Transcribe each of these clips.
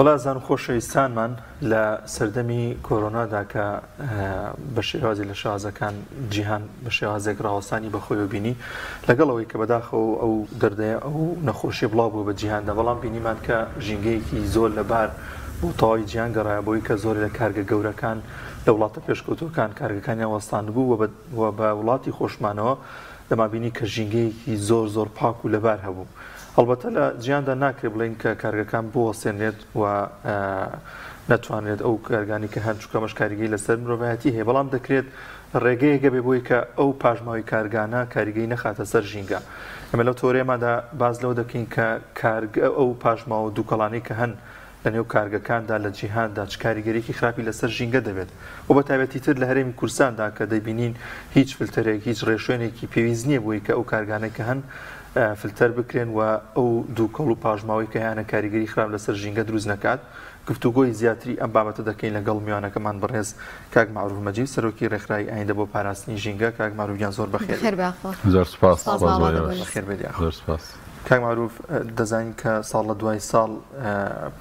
بەڵا زان و خۆشەویستانمان لە سەردەمی کۆرۆنادا کە بە شێوازی لە شازەکان جیهان بە شێوازێک ڕاوەستانی بەخۆی بینی لەگەڵەوەی کە بەداخەوە ئەو دەردەیە ئەو نەخۆشی بڵاو بوو بە جیهاندا، بەڵام بینیمان کە ژینگەیەکی زۆر لەبار بۆ تەواوی جیهان گەڕایە بۆی کە زۆر لە کارگە گەورەکان لە وڵاتە پێشکەوتوەکان کارگەکانیان وەستان بوو و بە وڵاتی خۆشمانەوە دەمابینی کە ژینگەیەکی زۆر پاک و لەبار هەبوو. هەڵبەتە لە جیهاندا ناکرێت بڵین کە کارگەکان بۆ وەسێنێت و نەتوانێت ئەو کارگانی کە هەن چووکەمەش کاریگەی لەسەر مرۆڤایەتی هەیە، بەڵام دەکرێت ڕێگەیەکە بێ بۆی کە ئەو پاژماوی کارگانە کاریگەی نەخاتە سەر ژینگە. ئەمە لەو تۆرێمادا باز لەو دەکەین کە ئەو پاژماوە دووکەڵانەی کە هەن لە نێو کارگەکاندا لە جیهاندا چ کاریگەریەکی خراپی لەسەر ژینگە دەبێت و بە تایبەتی تر لە هەرێمی کوردستاندا کە دەیبینین هیچ فلتەرێک هیچ ڕێشوێنێکی پێویست نییە بووی کە ئەو کارگانەی کە هەن فلتەر بکرێن و ئەو دووکەڵ و پاژماوەی کە هیانە کاریگەری خراپ لەسەر ژینگە دروست نەکات. گفتوگۆی زیاتری ئەم بابەتە دەکەین لەگەڵ میوانەکەمان بەڕێز کاک معروف مەجید، سەرۆکی ڕێکخراوی ئایندە بۆ پاراستنی ژینگە. کاک معروفیان زۆر بەخێر. زۆر سپاس. بەخێر بێت. زۆر سپاس. کاک معروف، دەزانین کە ساڵ لە دوای ساڵ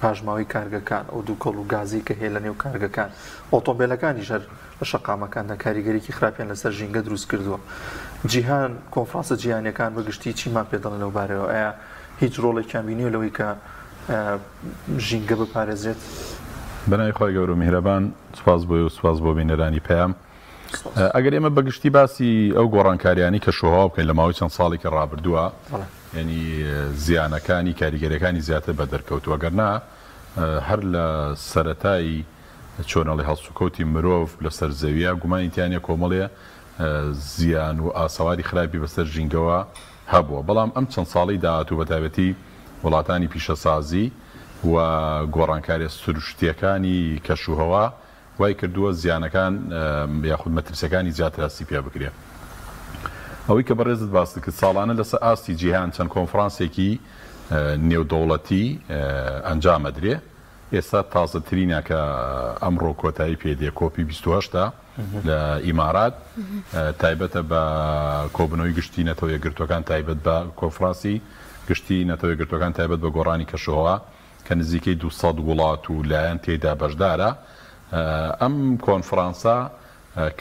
پاژماوەی کارگەکان ئەو دووکەڵ و گازی کە هەیە لە نێو کارگەکان ئۆتۆمبیلەکانی ژەر لە شەقامەکاندا کاریگەریکی خراپیان لەسەر ژینگە دروست کردووە. جیهان کۆنفرانسە جیهانیەکان بەگشتی چیمان پێ دەڵێن لەو بارەوە؟ ئایا هیچ ڕۆڵێکیان بینیوە لەوەی کە ژینگە بپارێزرێت؟ بەناوی خۆی گەورە و میهرەبان، سوپاس بۆی و سوپاس بۆ بینەرانی پێیام. ئەگەر ئێمە بەگشتی باسی ئەو گۆڕانکاریانی کە شۆها بکەین لە ماوەی چەند ساڵێکی ڕابردووە، یعنی زیانەکانی کاریگەریەکانی زیاتر بە دەرکەوتووە، گەرنا هەر لە سەرەتایی چۆنەڵی هەڵسوکەوتی مرۆڤ لەسەر زەویە گومانیتیانە کۆمەڵێ زیان و ئاسەواری خراپی بەسەر ژینگەوە هەبووە. بەڵام ئەم چەند ساڵی داهاتوو بە تایبەتی وڵاتانی پیشەسازی و گۆڕانکاریە سروشتیەکانی کەشوهەوا وای کردووە زیانەکان یاخود مەترسیەکانی زیاتر ئاستی پێ بکرێت. ئەوەی کە بەڕێزت باس کرد ساڵانە لەسەر ئاستی جیهان چەند کۆنفرانسێکی نێودەوڵەتی ئەنجامەدرێ. ئێستا تازەترینە کە ئەمڕۆ کۆتایی پێدێ کۆپی 28 لە ئیمارات، تایبەتە بە کۆبنەوەی گشتی نەتەوە یەکگرتوەکان تایبەت بە کۆنفرانسی گشتی نەتەوە یەکگرتوەکان تایبەت بە گۆڕانی کەشوهەوا کە نزیکەی 200 وڵات و لایەن تێدا بەشدارە. ئەم کۆنفرانسە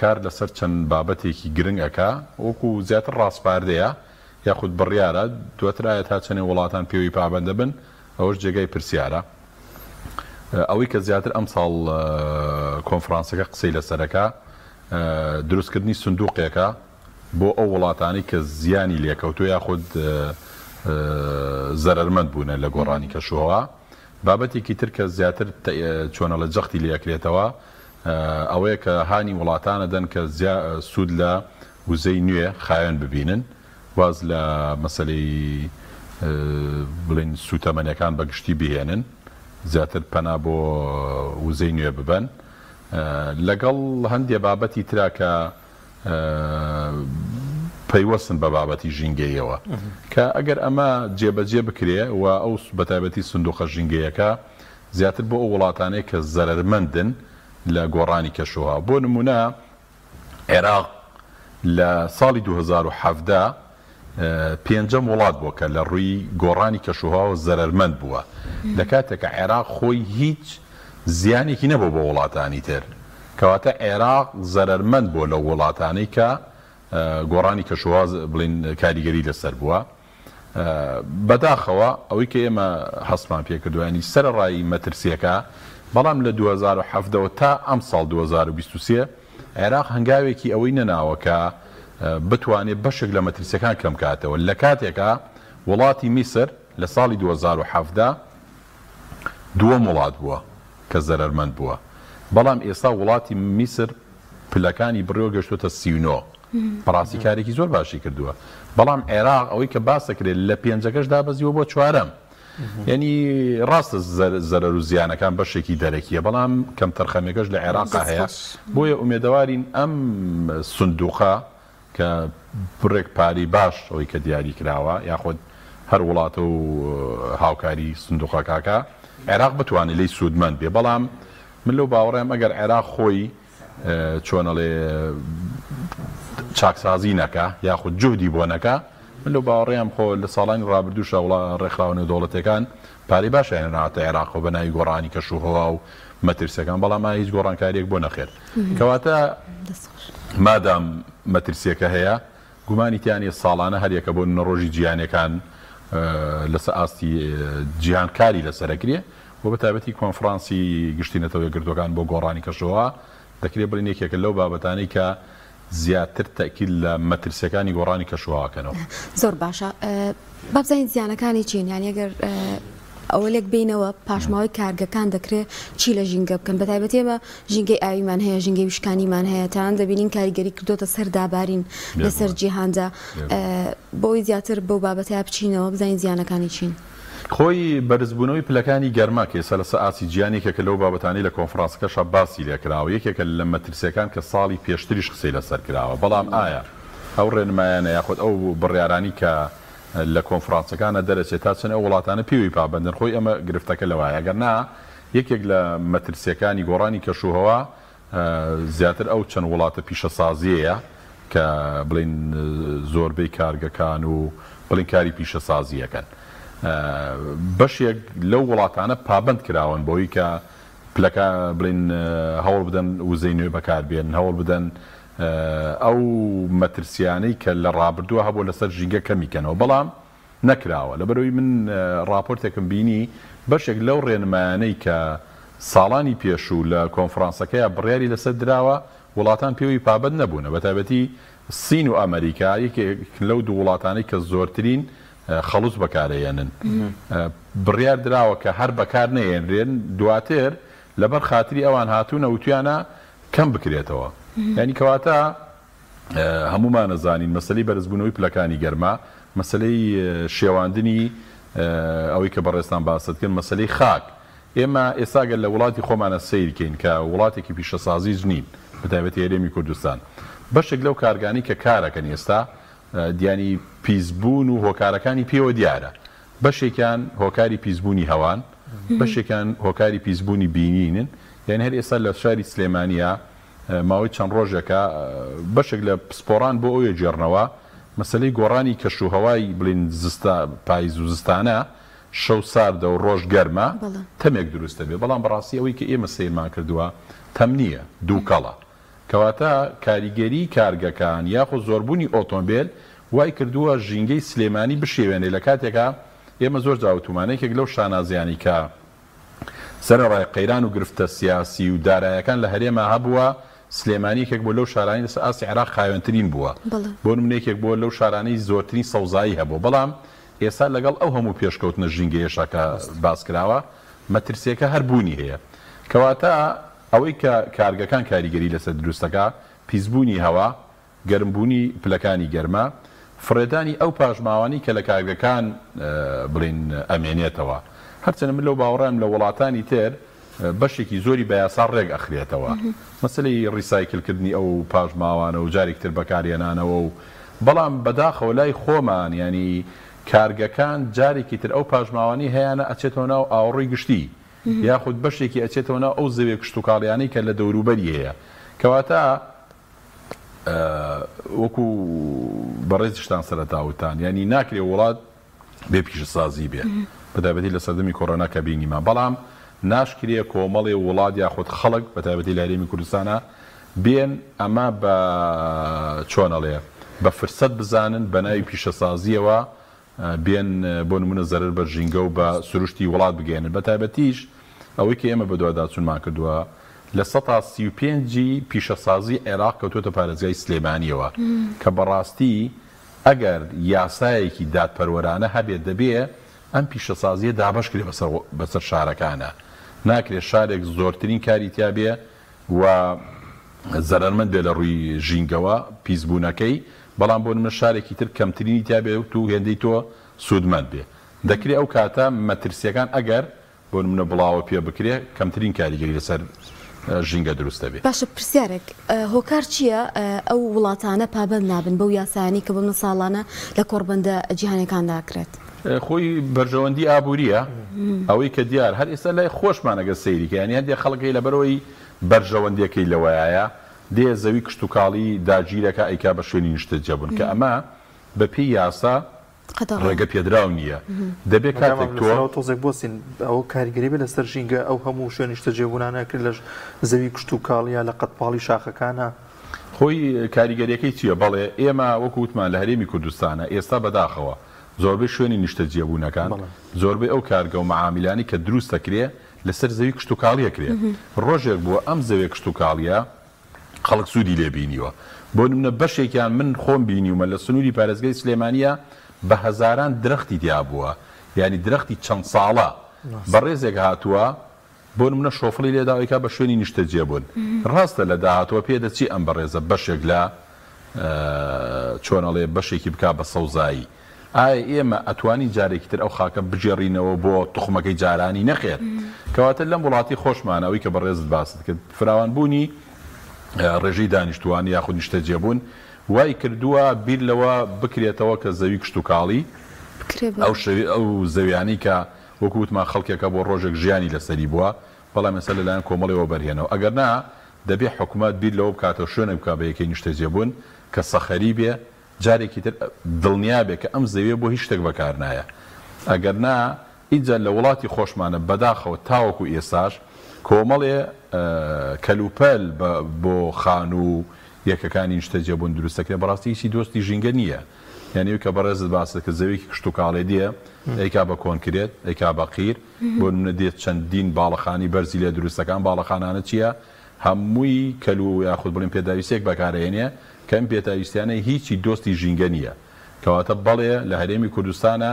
کار لەسەر چەند بابەتێکی گرنگ ئەکا، وەکو زیاتر ڕاستپاردەیە یاخود بڕیارە دواترایە تا چەندێ وڵاتان پێوی پابەندە بن، ئەوەش جێگای پرسیارە. ئەوەی کە زیاتر ئەم ساڵ کۆنفرانسەکە قسەی لەسەرەکە دروستکردنی سندوقێکە بۆ ئەو وڵاتانی کە زیانی لێکەوتو یاخود زەرەرمەند بوونە لە گۆڕانی کەشوهەوا. بابەتێکی تر کە زیاتر چۆنە لە جەختی لێکرێتەوە ئەوەیە کە هانی وڵاتانە دەن کە سوود لە وزەی نوێ خایەن ببینن، واز لە مەسەلەی بڵین سوتەمەنیەکان بەگشتی بهێنن، زیاتر پەنا بۆ وزەی نوێ ببەن، لەگەڵ هەندێ بابەتی ترا کە پەیوەستن بە بابەتی ژینگەیەوە کە ئەگەر ئەمە جێبەجێ بکرێ و ئەو بەتایبەتی سندوقە ژینگەیەکە زیاتر بۆ ئەو وڵاتانەی کە زەرەرمەندن لە گۆڕانی کەشوهەوا. بۆ نمونە عێراق لە ساڵی 2017 پێنجەم وڵات بووە کە لە ڕووی گۆڕانی کەشوهەوا زەرەرمەند بووە، لە کاتێکە عێراق خۆی هیچ زیانێکی نەبوو بۆ وڵاتانی تر، کەواتە عێراق زەرەرمەند بووە لە وڵاتانەی کە گۆڕانی کەشوهەوا بڵین کاریگەری لەسەر بووە. بەداخەوە ئەوەی کە ئێمە هەستمان پێکردوانی سەرڕای مەترسیەکە، بەڵام لە 2017 تا ئەم ساڵ 2023 عێراق هەنگاوێکی ئەوەی نەناوە کە بتوانێت بەشێک لە مەترسیەکان کەم کاتەوە، لە کاتێکە وڵاتی میسر لە ساڵی 2017 دووەم وڵات بووە کە زەرەرمەند بووە، بەڵام ئێستا وڵاتی میسر پلەکانی بڕێوە گەشتوتە 39. بەڕاستی کارێکی زۆر باشی کردووە، بەڵام عێراق ئەوەی کە باسەکرێت لە پێنجەکەش دابەزیوە بۆ 4ەم. یعنی ڕاستە زەرەر و زیانەکان بەشێکی دەرەکیە، بەڵام کەم تەرخەمێکەش لە عێراقا هەیە. بۆیە ئومێدەوارین ئەم سندوقە کە بڕێک پاری باش ئەوەی کە دیاری کراوە یاخود هەر وڵاتە و هاوکاری سندوقەکە عێراق بتوانێت لی سوودمەند بێ. بەڵام من لەو باوەڕێم ئەگەر عێراق خۆی چۆنەڵێ چاکسازی نەکە یاخود جهدی بۆ نەکە من لەو باوەڕێیان خۆ لە ساڵانی ڕابردووشە وڵا ڕێکخراوەی دەوڵەتەکان پارەی باشیان هێناوەتە عێراق و بە ناوی گۆڕانی کەشوهەوا و مەترسیەکان، بەڵام هیچ گۆڕانکاریەک بۆ نەخێر. کەواتە مادام مەترسیەکە هەیە گومانی تیانێ ساڵانە هەریەکە بۆ نەڕۆژی جیهانیەکان لەسەر ئاستی جیهانکاری لەسەرەکرێ بۆ بەتایبەتی کۆنفرانسی گشتینەتەوە یەکگرتوەکان بۆ گۆڕانی کەشوهەوا دەکرێت بڵین یەکێکە لەو بابەتانەی کە زیاتر تەکیل لە مەترسیەکانی گۆڕانی کەشوهەواکەنەوە. زۆر باشە. بابزانین زیانەکانی چین؟ یانی ئەگەر ئەوە لێک بینەوە پاشماوەی کارگەکان دەکرێت چی لە ژینگە بکەن؟ بەتایبەتی ئێمە ژینگەی ئاویمان هەیە، ژینگەی وشکانیمان هەیە، تان دەبینین کاریگەری کردوتە سەر دابارین لەسەر جیهاندا. بۆی زیاتر بەو بابەتە بچینەوە بزانین زیانەکانی چین. خۆی بەرزبوونەوەی پلەکانی گەرما کێسە لەسەر ئاسی جیهانێکێکە لەو بابەتانی لە کۆنفرانسەکەشە باسی لێکراوە، یەکێکە لە مەترسیەکان کە ساڵی پێشتریش قسەی لەسەر کراوە. بەڵام ئایا ئەو ڕێنمایانە یاخود ئەو بڕیارانی کە لە کۆنفرانسەکانە دەرەچێت تا چەند ئەو وڵاتانە پێوی پابندن؟ خۆی ئەمە گرفتەکە لەوایە. ئەگەر نا یەکێک لە مەترسیەکانی گۆڕانی کەشوهەوا زیاتر ئەو چەند وڵاتە پیشەسازیەیە کە بڵین زۆربەی کارگەکان و بڵین کاری پیشەسازیەکەن. بەشێک لەو وڵاتانە پابند کراون بۆی کە پلەکە بڵین هەوڵ بدەن وزەی نوێ بەکاربێن، هەوڵ بدەن ئەو مەترسیانەی کە لە ڕابردووە هەبوو لەسەر ژینگە کەمیکەنەوە، بەڵام نەکراوە. لەبەرەوەی من راپۆرتێکم بینی بەشێک لەو ڕێنمایانەی کە ساڵانی پێشوو لە کۆنفرانسەکەیە بڕیاری لەسەر دراوە وڵاتان پێوی پابند نەبوون. بەتایبەتی سین و ئەمریکا یەکێک لەو دوو وڵاتانەی کە زۆرترین خەڵوز بەکارەیەنن بڕیار دراوە کە هەر بەکار نەهێنرێن، دواتر لەبەر خاتری ئەوان هاتوونە وتویانە کەم بکرێتەوە. یعنی کەواتە هەمومان نەزانین مەسلەی بەرزبوونەوەی پلەکانی گەرما، مەسلەی شێواندنی ئەوەی کە بەڕێستان باست کرد، مەسلەی خاک. ئێمە ئێستاگەر لە وڵاتی خۆمانە سیرکەین کە وڵاتێکی پیشەسازی ژنین بەتایبەتی هەرێمی کوردستان، بەشێک لەو کارگانی کە کارەکەن ئێستا دیانی پیسبوون و هۆکارەکانی پێوە دیارە. بەشێکیان هۆکاری پیسبوونی هەوان، بەشێکیان هۆکاری پیسبوونی بینینن. یعنی هەر ئێستا لە شاری سلێمانیە ماوەی چەند ڕۆژێکە بەشێک لە پسپۆران بۆ ئەوێ جێڕنەوە مەسلەی گۆڕانی کەشوهەوای بڵین پاییز و زستانە شەو ساردە و ڕۆژ گەرمە تەمێک دروستە بێ. بەڵام بەڕاستی ئەوەی کە ئێمە سیرمان کردووە تەم نییە، دووکەڵە. کەواتە کاریگەری کارگەکان یاخود زۆربوونی ئۆتۆمبیل وای کردووە ژینگەی سلێمانی بشێوێنێ لە کاتێکە ئێمە زۆر جاوتومانەیەکێک لەو شانازیانی کە سەرڕای قەیران و گرفتە سیاسی و دارایەکان لە هەرێما هەبووە، سلێمانیەکێک بۆ لەو شارانی لەسەر ئاسی عێراق خاوێنترین بووە، بۆ نمونەیەکێک بۆ لەو شارانەی زۆرترین سەوزایی هەبوو. بەڵام ئێستا لەگەڵ ئەو هەموو پێشکەوتنە ژینگەیەشە کە باسکراوە مەترسیەکە هەربوونی هەیە. کەواتە ئەوەی کە کارگەکان کاریگەری لەسەر دروستەکە پیسبوونی هەوا، گەرمبوونی پلەکانی گەرما، فرێدانی ئەو پاشماوانی کە لە کارگەکان بڵین ئەمێنێتەوە. هەرچەنە من لەو باوەڕام لە وڵاتانی تر بەشێکی زۆری بە یاسا ڕێک ئەخرێتەوە، مەسلەی ڕیسایکلکردنی ئەو پاشماوانە و جارێکتر بەکارهێنانەوە و بەڵام بەداخەوە لای خۆمان ینی کارگەکان جارێکی تر ئەو پاشماوانی هەیەە ئەچێتەوە ناو ئاوڕۆی گشتی یاخود بەشێکی ئەچێتەوە ناو ئەو زەوێ کشتتوکاڵیانەی کە لە دەوروبەری هەیە. کەواتە وەکو بەڕێز شتان سەرەتاوتان ینی ناکرێ وڵات بێ پیشەسازی بێ بەتایبەتی لە سەردەمی کۆڕۆنا کە بینیمان، بەڵام ناشکرێ کۆمەڵێ وڵات یاخود خەڵک بەتایبەتی لە هەرێمی کوردستانە بێن ئەمە بە چۆنەڵێ بە فرسەت بزانن بە ناوی پیشەسازیەوە بێن بۆ نمونە زەرر بە ژینگە و بە سروشتی وڵات بگەێنن. بەتایبەتیش ئەوەی کە ئێمە بەدواداچوونمان کردووە لە 135 پیشەسازی عێراق کەوتوتە پارێزگای سلێمانیەوە کە بەڕاستی ئەگەر یاسایەکی دادپەروەرانە هەبێت دەبێ ئەم پیشەسازیە دابەشکرێ بەسەر شارەکانە. ناکرێت شارێک زۆرترین کاری تیا بێ و زەرمەند بێ لە ڕووی ژینگەوە پیسبوونەکەی، بەڵام بۆ نمە شارێکی تر کەمترینی تیا بێ و هێندەی تۆ سوودمەند بێ. دەکرێت ئەو کاتە مەترسیەکان ئەگەر بۆ نمونە بڵاوە پێ بکرێ کەمترین کاریگەری لەسەر ژینگە دروستە بێ. باشە پرسیارێک هۆکار چییە ئەو وڵاتانە پابند نابن بەو یاسایانی کە بەمە ساڵانە لە کۆڕبەندە جیهانیەکاندا ئەکرێت؟ خۆی بەرژەوەندی ئابووریە ئەوەی کە دیار هەر ئێستا لای خۆشمانەگە سەیریکە، ینی هەندێک خەڵکی لەبەرەوەی بەرژەوەندیەکەی لەوەیە دێ زەوی کشت و کاڵی داگیرەکە ئەیکا بە شوێنی نیشتە جەبوون کە ئەمە بەپی یاسا ڕێگە پێدراو نییە دەبێت کاتێک تۆزێک بۆسین ئەو کاریگەری بێ لەسەر ژینگە ئەو هەموو شوێنی شتە جێبوونانە کرد لە زەوی کشت و کاڵیا لە قەتپاڵی شاخەکانە خۆی کاریگەریەکەی چییە؟ بەڵێ ئێمە وەکووتمان لە هەرێمی کوردستانە ئێستا بەداخەوە زۆربەی شوێنی نیشتە جێبوونەکان زۆربەی ئەو کارگە و مەعامیلانی کە دروست دەکرێ لەسەر زەوی کشت و کاڵیە کرێت ڕۆژێک بووە ئەم زەوێ کشت و کاڵیە خەڵک سوودی لێبینیوە بۆ نمونە بەشێکیان من خۆم بینیومە لە سنووری پارێزگای سلێمانیە بە هەزاران درەختی دیا بووە یعنی درەختی چەند ساڵە بەڕێزێک هاتووە بۆ نمونە شۆفڵی لێداوەیکا بە شوێنی نیشتە جێبوون ڕاستە لە داهاتوە پێدەچی ئەم بەڕێزە بەشێک لە چۆنەڵێ بەشێکی بک بە سەوزایی ئایا ئێمە ئەتوانی جارێکی تر ئەو خاکە بجێڕینەوە بۆ توخمەکەی جارانی نەخێت کەواتە لەم وڵاتی خۆشمانەوەی کە بەڕێزت باست کرد فراوانبوونی ڕێژەی دانیشتوانی یاخود نیشتە جێبوون وای کردووە بیر لەوە بکرێتەوە کە زەوی کشت و کاڵی ئەو زەویانی کە وەکووتمان خەڵکێکە بۆ ڕۆژێک ژیانی لەسەری بووە بەڵام مەسەل لەلایەن کۆمەڵەوە بەرهێنەوە ئەگەر نا دەبێ حکوومەت بیر لەوە بکاتەوە شوێنە بکە بە یەکەی نیشتە جێبوون کە سەخەری بێ جارێکی تر دڵنیا بێ کە ئەم زەویە بۆ هیچ شتێک بەکار نایە ئەگەر نا ئیجا لە وڵاتی خۆشمانە بەداخەوە تاوەکو ئێساش کۆمەڵێ کەلوپەل بۆ خان و یەکەکانی نیشتە جێبوون دروستەکرێ بەڕاستی هیچی دۆستی ژینگە نییە یعنی کە بەڕێزت باسە کە زەویەکی کشت و کاڵێ دیە ئەیکا بە کۆنکرێت ئەیکا بە قیر بۆ نمونە دێت چەندین باڵەخانی بەرزی لێ دروستەکان باڵەخانانە چییە هەمووی کەلو یاخود بڵێن پێداویستێک بەکارهێنێ کە ئەم پێداویستیانە هیچی دۆستی ژینگە نییە کەواتە بەڵێ لە هەرێمی کوردستانە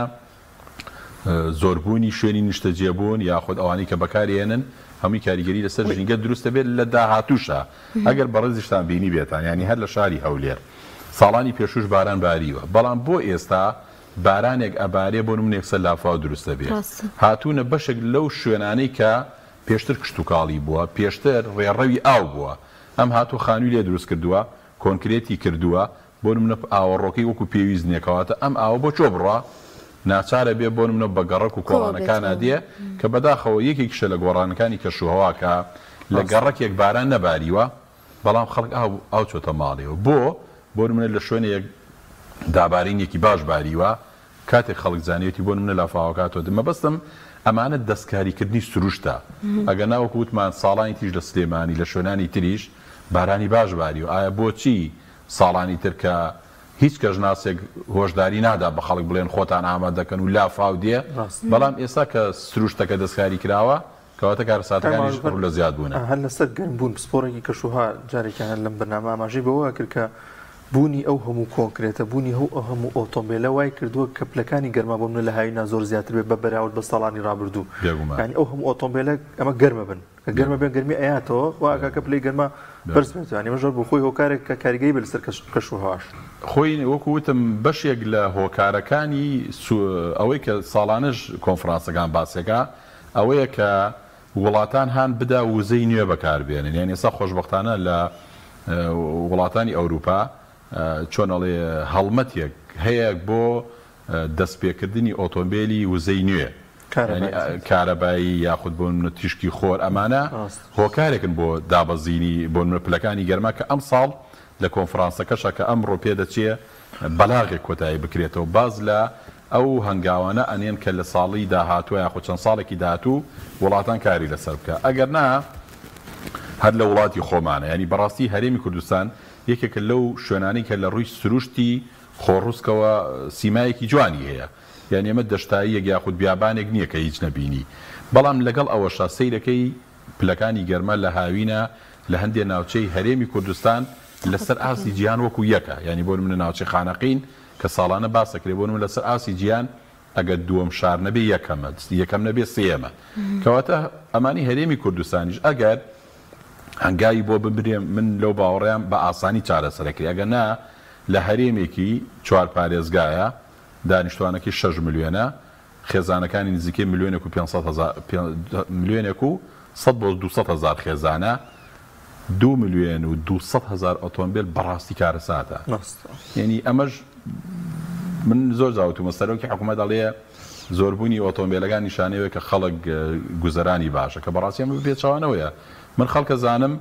زۆربوونی شوێنی نیشتە جێبوون یاخود ئەوانی کە بەکارهێنن هەمووی کاریگەری لەسەر ژینگە دروستە بێت لە داهاتووشە ئەگەر بەڕێزیشتان بینی بێتان ینی هەر لە شاری هەولێر ساڵانی پێشوش باران باریوە بەڵام بۆ ئێستا بارانێک ئەبارێ بۆ نمونە یەکسەر لافاو دروستە بێت هاتوونە بەشێک لەو شوێنانەی کە پێشتر کشت و کاڵی بووە پێشتر ڕێڕەوی ئاو بووە ئەم هاتوو خانووی لێ دروست کردووە کۆنکرێتی کردووە بۆ نمونە ئاوەڕۆکەی وەکو پێویست نییەکەواتە ئەم ئاوە بۆ چۆ بڕە ناچارە بێ بۆ نمونە بە گەڕک و کۆڵانەکانە دێ کە بەداخەوە یەکێکشە لە گۆڕانەکانی کەشوهەواکە لە گەڕەکێک باران نەباریوە بەڵام خەڵک ئاو چۆتە ماڵێەوە بۆ نمونە لە شوێنێک دابارینێکی باش باریوە کاتێک خەڵک زانێتی بۆ نمونە لافاوەکاتۆ مەبەستم ئەمانە دەستکاریکردنی سروشتە ئەگەر ناوەکو وتمان ساڵانی تریش لە سلێمانی لە شوێنانی تریش بارانی باش باریوە ئایا بۆچی ساڵانی تر کە هیچ کەژناسێک هۆشداری نادا بە خەڵک بڵێن خۆتان ئامادەکەن و لافاو دێ بەڵام ئێستا کە سروشتەکە دەستکاری کراوە کەواتە کارساتەکانیش پڕ لە زیاد بوونە هەر لەسەر گەرم بوون پسپۆڕێکی کەشوها جارێکیان لەم بەرنامە ئاماژەی بەوە کرد کە بوونی ئەو هەموو کۆنکرێتە بوونی هەموو ئۆتۆمبیلە وای کردووە کە پلەکانی گەرما بۆ منە لە هاوینا زۆر زیاتر بێت بە بەراورد بە ساڵانی ڕابردوو ینی ئەو هەموو ئۆتۆمبیلە ئەمە گەرمە بن کە گەرمە بێن گەرمی ئەیاتەوە واکە کە پلەی گەرما بەرز بێت ینی مەژۆر بۆ خۆی هۆکارێک کە کاریگەری بە لەسەر کەشوهاش خۆی وەکو وتم بەشێک لە هۆکارەکانی ئەوەی کە ساڵانش کۆنفرانسەکان باسێکە ئەوەیە کە وڵاتان هاان بدا وزەی نوێ بەکاربێنن یان ئێستا خۆشبەختانە لە وڵاتانی ئەوروپا چۆنەڵێ هەڵمەتێک هەیە بۆ دەستپێکردنی ئۆتۆمبیلی وزەی نوێ کارەبایی یاخود بۆ تیشکی خۆر ئەمانە هۆکارێکن بۆ دابەزینی بۆ پلەکانی گەرما کە ئەم ساڵ لە کۆنفرانسەکەشە کە ئەمڕۆ پێدەچێ بەلاغێک کۆتایی بکرێتەوە باز لە ئەو هەنگاوانە ئەنێن کە لە ساڵی داهاتوە یاخود چەند ساڵێکی داهاتوو وڵاتان کاری لەسەر بکە ئەگەر نا هەر لە وڵاتی خۆمانە ینی بەڕاستی هەرێمی کوردستان یەکێکە لەو شوێنانی کە لە ڕووی سروشتی خۆڕووسکەوە سیمایەکی جوانی هەیە یعنی ئەمە دەشتاییەک یاخود بیابانێک نییە کە هیچ نەبینی بەڵام لەگەڵ ئەوەشە سەیرەکەی پلەکانی گەرمە لە هاوینە لە هەندێک ناوچەی هەرێمی کوردستان لەسەر ئاسی گیان وەکو یەکە ینی بۆ منە ناوچەی خانەقین کە ساڵانە باسەکرێ بۆ من لەسەر ئاسی گیان ئەگەر دووەم شار نەبێ یەکەم نەبێ سێمە کەواتە ئەمانی هەرێمی کوردستانیش ئەگەر هەنگاوی بۆ ببرێم من لەو باوەڕیان بە ئاسانی چارەسەرەکری ئەگەر نا لە هەرێمێکی 4 پارێزگایە دانیشتوانەکەی 6 ملیۆنە خێزانەکانی نزیکەی ملیۆنێک و ملیۆنێک و 100 بۆ 200,000 خێزانە 2 ملیۆن و 200,000 ئۆتۆمبیل بەڕاستی کارەساتە یعنی ئەمەش من زۆر زاوتومە سەرۆکی حکوومەت دەڵێ زۆربوونی ئۆتۆمبیلەکان نیشانەوەی کە خەڵک گوزەرانی باشە کە بەڕاستی ئەمە پێچەوانەوەیە من خەڵکە زانم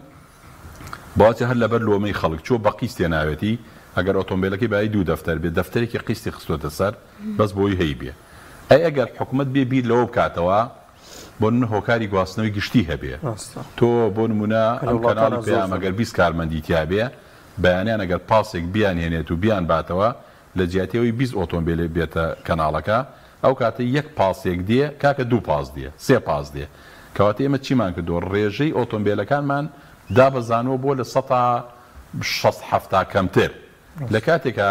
باوەتی هەر لەبەر لۆمەی خەڵک چۆ بە قیس تێناوێتی ئەگەر ئۆتۆمبیلەکەی بای 2 دەفتەر بێت دەفتەرێکی قیستی خستۆتە سەر بەس بۆی هەی بێ ئەگەر حکوومەت بێ بیر لەوە بکاتەوە بۆ من هۆکاری گواستنەوەی گشتی هەبێ تۆ بۆ نمونە ئەم کەناڵی پێیان ئەگەر 20 کارمەندی تیا بێ بەیانیان ئەگەر پاسێک بیان هێنێت و بیان باتەوە لە جیاتەوەی 20 ئۆتۆمبیلێ بێتە کەناڵەکە ئەو کاتە 1 پاسێک دێ کاکە 2 پاس دێ 3 پاس دێ کەواتە ئێمە چیمان کردو ڕێژەی ئۆتۆمبیلەکانمان دابەزانەوە بۆ لە 160 کەمتر لە کاتێکە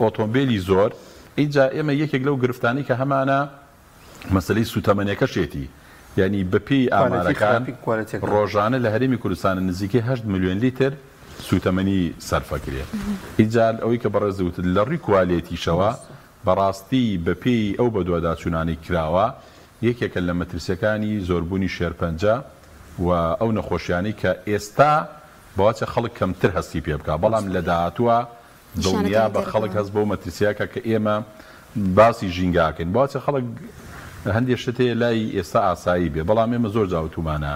ئۆتۆمبیلی زۆر اینجا ئێمە یەکێک لەو گرفتانی کە هەمانە مەسلەی سوتەمەنیەکەشێتی یعنی بەپێی ئامارەکان ڕۆژانە لە هەرێمی کوردستانە نزیکەی 8 ملیۆن لیتر سوتەمەنی سەرفەکرێ اینجا ئەوەی کە بەڕێزەوتت لە ڕووی کوالێتیشەوە بەڕاستی بەپێی ئەو بەدواداچوونانی کراوە یەکێکە لە مەترسیەکانی زۆربوونی شێرپەنجە و ئەو نەخۆشیانی کە ئێستا بەواچە خەڵک کەمتر هەستی پێ بکە بەڵام لە داهاتووە دڵنیا بە خەڵک هەست بۆ مەترسیاکە کە ئێمە باسی ژینگاکەین بەواچە خەڵک هەندێک شت هەیە لای ئێستا ئاسایی بێ بەڵام ئێمە زۆر جاوتومانە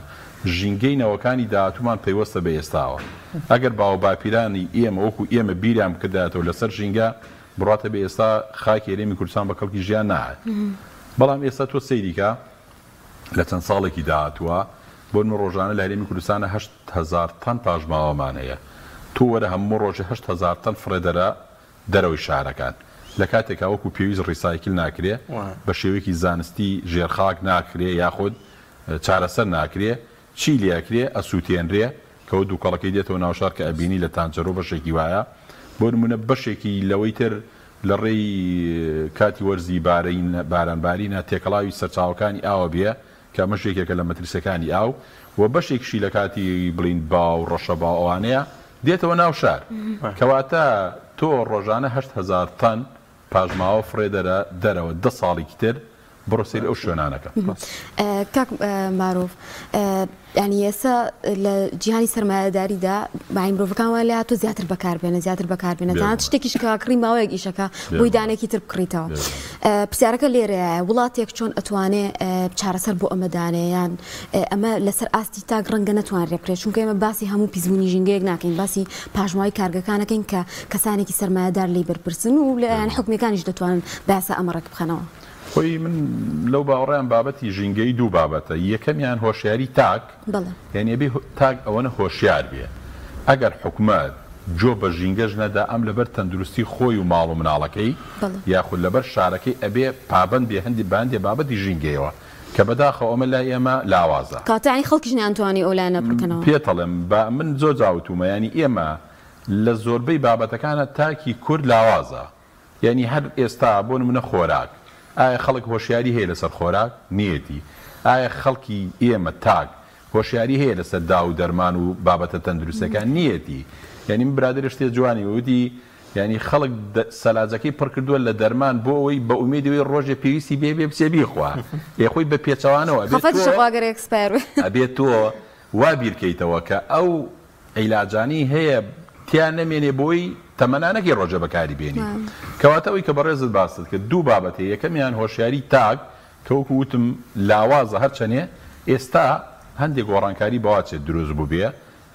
ژینگەی نەوەکانی داهاتوومان پەیوەستە بە ئێستاوە ئەگەر باو باپیرانی ئێمە وەکو ئێمە بیریان کردایەوە لەسەر ژینگە بڕاتە بە ئێستا خاکی هەرێمی کوردستان بە کەڵکی ژیان نایەت بەڵام ئێستا تۆ سەیریکە لە چەند ساڵێکی داهاتووە بۆ ڕۆژانە لە هەرێمی کوردستانە 8,000 تەن پاژماوەمان هەیە تو وەرە هەموو ڕۆژە 8,000 تەن فرێدەرە دەرەوەی شارەکان لە کاتێکا وەکو پێویست ڕیسایکل ناکرێ بە شێوەیەکی زانستی ژێرخاک ناکرێ یاخود چارەسەر ناکرێ چی لێکرێ ئەسووتێنرێ کەوت دووکەڵەکەی دێتەوە ناوشار کە ئەبینی لە تانجەرۆ بەشێکی وایە بۆ نمونە بەشێکی لەوەی تر لە ڕێی کاتی وەرزی بارانبارینە تێکەڵاوی سەرچاوەکانی ئاوە بێ کە مەشێکێکە لە مەترسەکانی ئاو و بەشێکشی لە کاتی بڵین با و ڕەشە با ئەوانەیە دێتەوە ناو شار کەواتە تۆ ڕۆژانە 8,000 تەن پاژماوە فرێدەرە دەرەوە 10 ساڵێکی تر بڕۆ سەیری ئەو شوێنانەکە کاک مارۆڤ ینی ئێستا لە جیهانی سەرمایەداریدا بایم مرۆڤەکان وای لە هاتوو زیاتر بەکاربێنە زیاتر بەکاربێنە تەنانەت شتێکیش کە کڕی ماوەیەک ئیشەکە بۆی دانێکی تر بکڕیتەوە پرسیارەکە لێرەیە وڵاتێک چۆن ئەتوانێت چارەسەر بۆ ئەمەدانەیان ئەمە لەسەر ئاستی تاک ڕەنگە نەتوانرێ بکرێت چونکە ئێمە باسی هەموو پیسبوونی ژینگەیەک ناکەین باسی پاژماوەی کارگەکانەکەین کە کەسانێکی سەرمایەدار لێی بەرپرسن و لە حکومەکانیش دەتوانن باسە ئەمەڕێک بخەنەوە خۆی من لەو باوەڕیان بابەتی ژینگەی دوو بابەتە یەکەمیان هۆشیاری تاک یعنی بێ تاک ئەوەنە هۆشیار بێ ئەگەر حکومەت جۆ بە ژینگەش نەدا ئەم لەبەر تەندروستی خۆی و ماڵ و مناڵەکەی یاخود لەبەر شارەکەی ئەبێ پابەند بێ هەندی باندێ بابەتی ژینگەیەوە کە بەداخەوە ئەمە لای ئێمە لاوازە کاتانی خەڵکیش ناتوانانی ئەولانە بکەنەوە پێتەڵێم من زۆر جاوتومە ینی ئێمە لە زۆربەی بابەتەکانە تاکی کورد لاوازە یعنی هەر ئێستا بۆ نمونە خۆراک ئایا خەڵک هۆشیاری هەیە لەسەر خۆراک نیەتی ئایا خەڵکی ئێمە تاک هۆشیاری هەیە لەسەر دا و دەرمان و بابەتە تەندروستەکان نیەتی یعنی من برادر شتێ جوانی وتی یعنی خەڵک سەلاجەکەی پڕ کردووە لە دەرمان بۆ ئەوەی بە ئومێدەوەی ڕۆژێ پێویستی بێ بچێ بیخوا یخۆی بە پێچەوانەوە ئەبێت تۆ وا بیرکەیتەوە کە ئەو عیلاجانی هەیە تیان نەمێنێ بۆی تەمەنانەکی ڕۆژە بەکاری بێنی کەواتەوەی کە بەڕێزت باست کە دوو بابەتێ یەکەمیان هۆشیاری تاک کە وەکو وتم لاوازە هەرچەنێ ئێستا هەندێک گۆڕانکاری بەواچێت دروست بوو بێ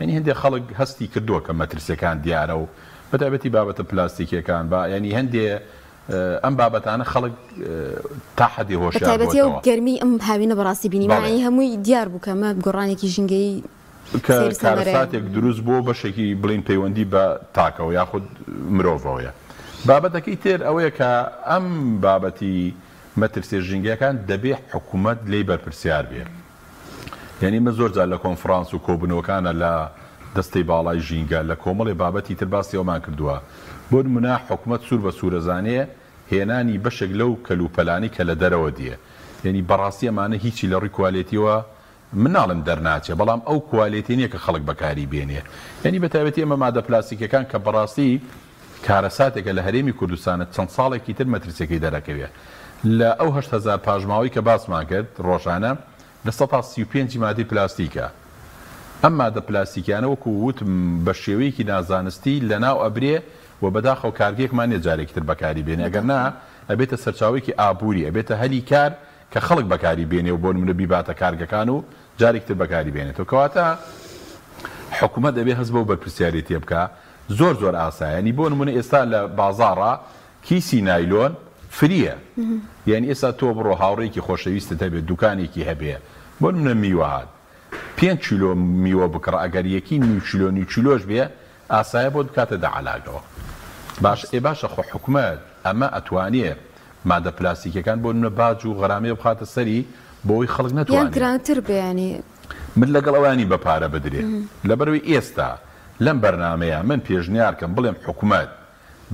ینی هەندێک خەڵک هەستی کردووە کە مەترسیەکان دیارە و بەتایبەتی بابەتە پلاستیکیەکان با ینی هەندێ ئەم بابەتانە خەڵک تا حەدی هۆشیار بۆتەوە و گەرمی ئەم هاوینە بەڕاستی بینی هەمووی دیار بوو کە ئەمە گۆڕانێکی ژینگەی کارساتێک دروست بۆ بەشێکی بڵین پەیوەندی بە تاکەوە یاخود مرۆڤەوەیە بابەتەکەی تر ئەوەیە کە ئەم بابەتی مەترسیە ژینگەکان دەبێ حکوومەت لێی بەرپرسیار بێ یعنی مە زۆر جار لە کۆنفرانس و کۆبنەوەکانە لە دەستەی باڵای ژینگە لە کۆمەڵی بابەتی تر باسی ئەومان کردووە بۆ نمونە حکوومەت سوور بە سوورەزانێ هێنانی بەشێک لەو کەلوپەلانی کە لە دەرەوە دیە یعنی بەڕاستی ئەمانە هیچی لە ڕووی کوالێتیەوە مناڵم دەرناچێ بەڵام ئەو کوالێتی نییە کە خەڵک بەکاری بێنێ یعنی بەتایبەتی ئەمە مادە پلاستیکەکان کە بەڕاستی کارەساتێکە لە هەرێمی کوردستانە چەند ساڵێکی تر مەترسیەکەی دەرەکەوێت لە ئەو 8,000 پاژماوەی کە باسمان کرد ڕۆژانە لە 135 مادەی پلاستیکە ئەم مادە پلاستیکیانە وەکو وتم بە شێوەیەکی نازانستی لە ناو ئەبرێ و بەداخەو کارگێکمان نێ جارێکی تر بەکاری بێنێ ئەگەر نا ئەبێتە سەرچاوێکی ئابووری ئەبێتە هەلی کار کە خەڵک بەکاری بێنێ و بۆ نمونە بیباتە کارگەکان و جارێکتر بەکاری بێنێتەوە کەواتە حکوومەت دەبێ هەست بە و بەرپرسیارەتی بکە زۆر ئاسایە. بۆ نمونە ئێستا لە بازاڕە کیسی نایلۆن فریە، یعنی ئێستا تۆ بڕۆ هاوڕێکی خۆشەویستت هەبێت دوکانێکی هەبێ بۆ نمونە میوەهات 5 کیلۆ میوە بکڕە، ئەگەر یەکی نیو کیلۆ نیو کیلۆش بێ ئاسایە بۆ بکاتە دەعەلاگەوە. باشە خۆ حکومەت ئەمە ئەتوانێ مادە پلاستیکەکان بۆ نمونە باج و غەرامەیە بخاتە سەری بۆی خەڵک نەتوانێت گرانتر بێنی من لەگەڵ ئەوانی بەپارە بدرێ. لەبەرەوەی ئێستا لەم بەرنامەیە من پێشنیارکەم بڵێم حکومەت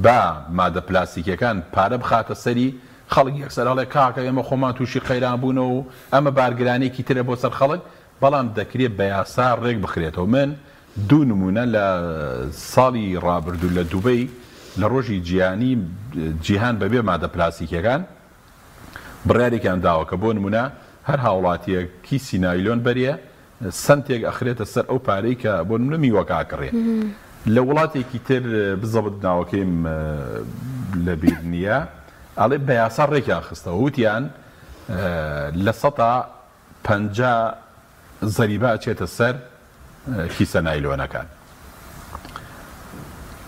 با مادە پلاستیکەکان پارە بخاتە سەری خەڵک یەکسەرڵێ کاکە ئێمە خۆمان تووشی خەیران بوونەوە و ئەمە بارگرانێکی ترە بۆ سەر خەڵک، بەڵام دەکرێت بە یاسا ڕێک بخرێتەوە. من 2 نمونە لە ساڵی ڕابردوو لە دووبەی لە ڕۆژی جیهانی جیهان بەبێ مادە پلاستیکەکان بڕیارێکیان داوە کە بۆ نمونە هەر هاوڵاتیە کیسی نایلۆن بەرێ سنتێک ئەخرێتە سەر ئەو پارەی کە بۆ نمونە میوەکاکڕێ. لە وڵاتێکی تر بزەبت ناوەکەیم لە بیر نییە ئەڵێ بە یاسا ڕێکیان خستەوە، وتیان لە 150 زەریبە ئەچێتە سەر کیسە نایلۆنەکان.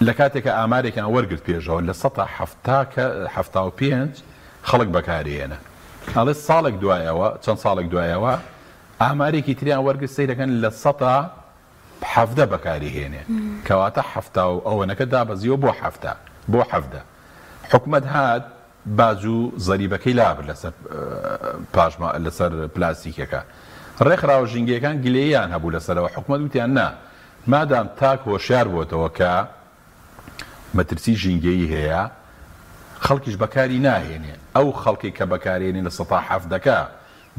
لە کاتێکە ئامارێکیان وەرگرت پێشەوە لە 175 خەڵک بەکارێنە. ئەڵێ ساڵێک دوایەوە چەند ساڵێک دوایەوە ئامارێکی تریان وەرگرت سەیرەکەن لە 170 بەکاری هێنێ، کەواتە ئەوەنەکە دابەزیەوە بۆ 7. حکومەت هات باج و زەریبەکەی لابر لەسەر پلاستیکەکە. ڕێکخراوە ژینگەکان گلەییان هەبوو لەسەرەوە، حکومەت وتیان نا مادام تاک هۆشیار بۆتەوە کە مەترسی ژینگەیی هەیە خەڵکیش بەکاری ناهێنێ، ئەو خەڵکی کە بەکارێنێ لە 170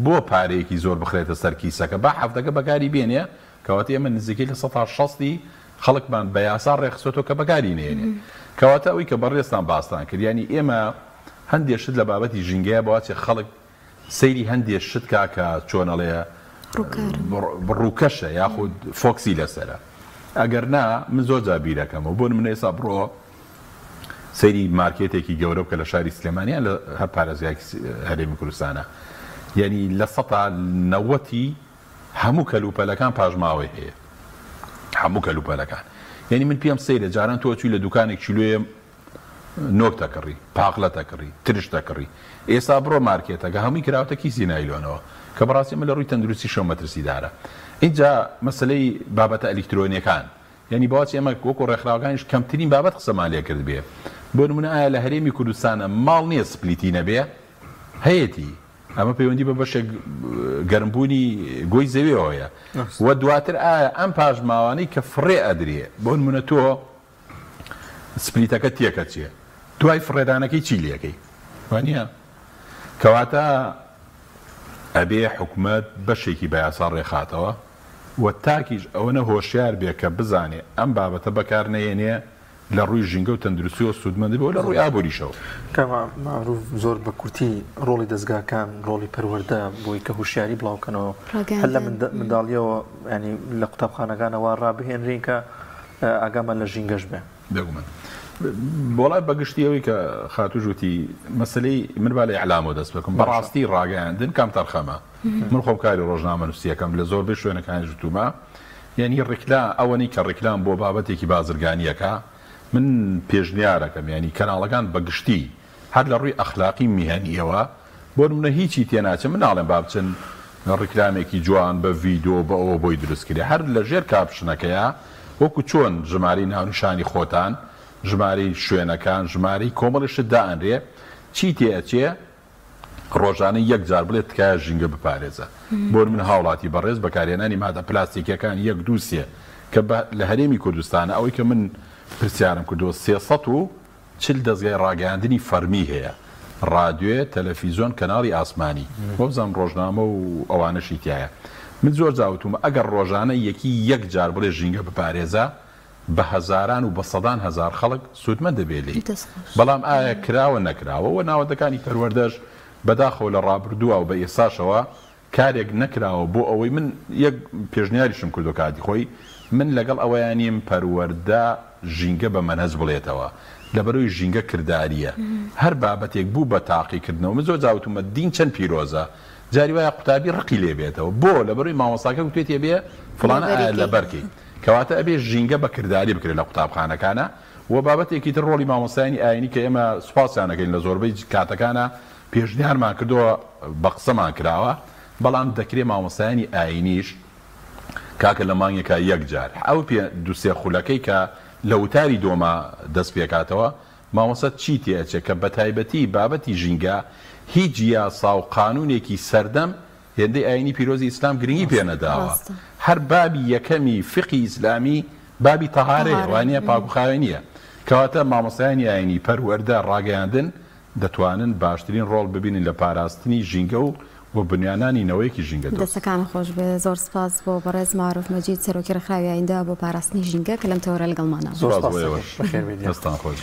بۆ پارەیەکی زۆر بخرێتە سەر کیسەکە با 7 بەکاری بێنێ، کەواتە ئێمە نزیکەی لە 160 خەڵکمان بە یاسا ڕێخستۆ کە بەکاری نێنێ. کەواتە ئەوی کە بەڕێستان باستان کرد، ینی ئێمە هەندێک شت لە بابەتی ژینگەیە بەواچێ خەڵک سەیری هەندێک شت کاکە چۆنەڵێ بڕووکەشە یاخود فۆکسی لەسەرە. ئەگەر نا من زۆر جابیرەکەمەوە بۆ نمونە ئێستا بڕۆ سەیری مارکێتێکی گەورە بکە لە شاری سلێمانیان لە هەر پارێزگای هەرێمی کوردستانە، یعنی لە 90 هەموو کەلوپەلەکان پاژماوەی هەیە، هەموو کەلوپەلەکان. یعنی من پێم سەیرە جاران تۆ چووی لە دوکانێک کیلۆیە نۆک تەکڕی، پاقلە تەکڕی، ترش تەکڕی. ئێستا بڕۆ مارکێتەکە هەمووی کراوەتە کیسی نایلۆنەوە کە بەڕاستی من لە ڕووی تەندروستی شەو مەترسیدارە. اینجا مەسلەی بابەتە ئەلیکترۆنیەکان، یعنی باوەچ ئێمە وەکو ڕێکخراوەکانیش کەمترین بابەت قسەمان لێ کرد بێ. بۆ نمونە ئایا لە هەرێمی کوردستانە ماڵ نییە سپلیتی نەبێ؟ هەیەتی، ئەمە پەیوەندی بە بەشێک گەرمبوونی گۆی زەویەوەیە. وە دواتر ئایا ئەم پاژماوانەی کە فڕێ ئەدرێ بۆ نمونە تۆ سپلیتەکە تێکە چیە؟ دوای فڕێدانەکەی چی لێەکەی؟ وانە کەواتە ئەبێ حکومەت بەشێکی بە یاسا ڕێخاتەوە و تاکیش ئەوەنە هۆشیار بێ کە بزانێ ئەم بابەتە بەکار نەیەنێ لە ڕووی ژینگە و تەندروستی و سوودمەندی بۆ لە ڕووی ئابووریشەوە. کەوا معروف زۆر بە کورتی ڕۆڵی دەستگاکان ڕۆڵی پەروەردە بۆی کە هوشیاری بڵاوکەنەوە هەر لە منداڵیەوە ینی لە قوتابخانەکانەوە ڕابهێنرین کە ئاگامان لە ژینگەش بێ. دەگومن بۆڵای بەگشتیەوەی کە خاتوژوتی مەسلەی من با لە ئیعلامەوە دەست بکەم بەڕاستی ڕاگەیاندن کام تەرخەمە. من خۆم کاری ڕۆژنامە نووسیەکەم لە زۆربەی شوێنەکانی ژوتومە، یعنی ئەوەنی کە ڕێکلام بۆ بابەتێکی بازرگانیەکە من پێشنیارەکەم، ینی کەناڵەکان بەگشتی هەر لە ڕووی ئەخلاقی میهەنیەوە بۆ نمونە هیچی تێناچێت. من ناڵێم با بچن ڕێکلامێکی جوان بە ڤیدۆ بە ئەوە بۆی دروستکردێ، هەر لە ژێر کاپشنەکەیە وەکو چۆن ژمارەی ناونیشانی خۆتان، ژمارەی شوێنەکان، ژمارەی کۆمەڵیشت دائەنرێ، چی تێچێ ڕۆژانە یەک جار بڵێت تکایە ژینگە بپارێزە. بۆ من هاوڵاتی بەڕێز بەکارێنانی مادە پلاستیکەکان 1-2 کە لە هەرێمی کوردستانە ئەوەی کە من پرسیارم کردووە 340 دەستگای ڕاگەیاندنی فەرمی هەیە، ڕادیۆ، تەلەڤیزۆن، کەناڵی ئاسمانی، وەبزانم ڕۆژنامە و ئەوانەشی تایە. من زۆر جاوتومە ئەگەر ڕۆژانە یەک جار بڵێ ژینگە بپارێزە بە هەزاران و بە سەدان هەزار خەڵک سوودمەند دەبێت. بەڵام ئایا کراوە نەکراوە و ناوەندەکانی پەروەردەش بەداخەوە لە ڕابردووە و بە ئێساشەوە کارێک نەکراوە بۆ ئەوەی من یەک پێشنیاریشم کردو کاتی خۆی من لەگەڵ ئەوەیانیم پەروەردە ژینگە بە مەنهەج بڵێتەوە لەبەرەوەی ژینگە کرداریە. هەر بابەتێک بوو بە تاقیکردنەوە من زۆر جاوتومە دین چەند پیرۆزە جاری وایە قوتابی ڕقی لێ بێتەوە بۆ لەبەرەوەی مامۆستاکە وتێتێ بێ فڵانە لە بەرکەی کەواتە ئەبێ ژینگە بەکرداری بکرێت لە قوتابخانەکانە و بابەتێکی تر ڕۆلی مامۆستایانی ئاینی کە ئێمە سوپاسیانەکەین لە زۆربەی کاتەکانە پێشنیارمان کردووە بە قسەمان کراوە بەڵام دەکرێت مامۆستایانی ئاینیش کاکە لە مانگێکە یەکجار ئەو دووسێ خولەکەی کە لە وتاری دۆمە دەست پێکاتەوە مامۆستا چی تێچێت کە بە تایبەتی بابەتی ژینگە هیچ یاسا و قانونێکی سەردەم هێندەی ئاینی پیرۆزی ئیسلام گرنگی پێنەداوە هەر بابی یەکەمی فقی ئیسلامی بابی تەهارەیە وانە پاکوخاوێ نییە کەواتە مامۆستایانی ئاینی پەروەردە ڕاگەیاندن دەتوانن باشترین ڕۆڵ ببینن لە پاراستنی ژینگە و بنیانانی نەوەیەکی ژینگە دەستەکان خۆش بێ زۆر سپاس بۆ بەڕێز معروف مەجید سەرۆکی ڕێکخراوی ئایندا بۆ پاراستنی ژینگە کە لەم تەوەرە لەگەڵمانە دەستان خۆش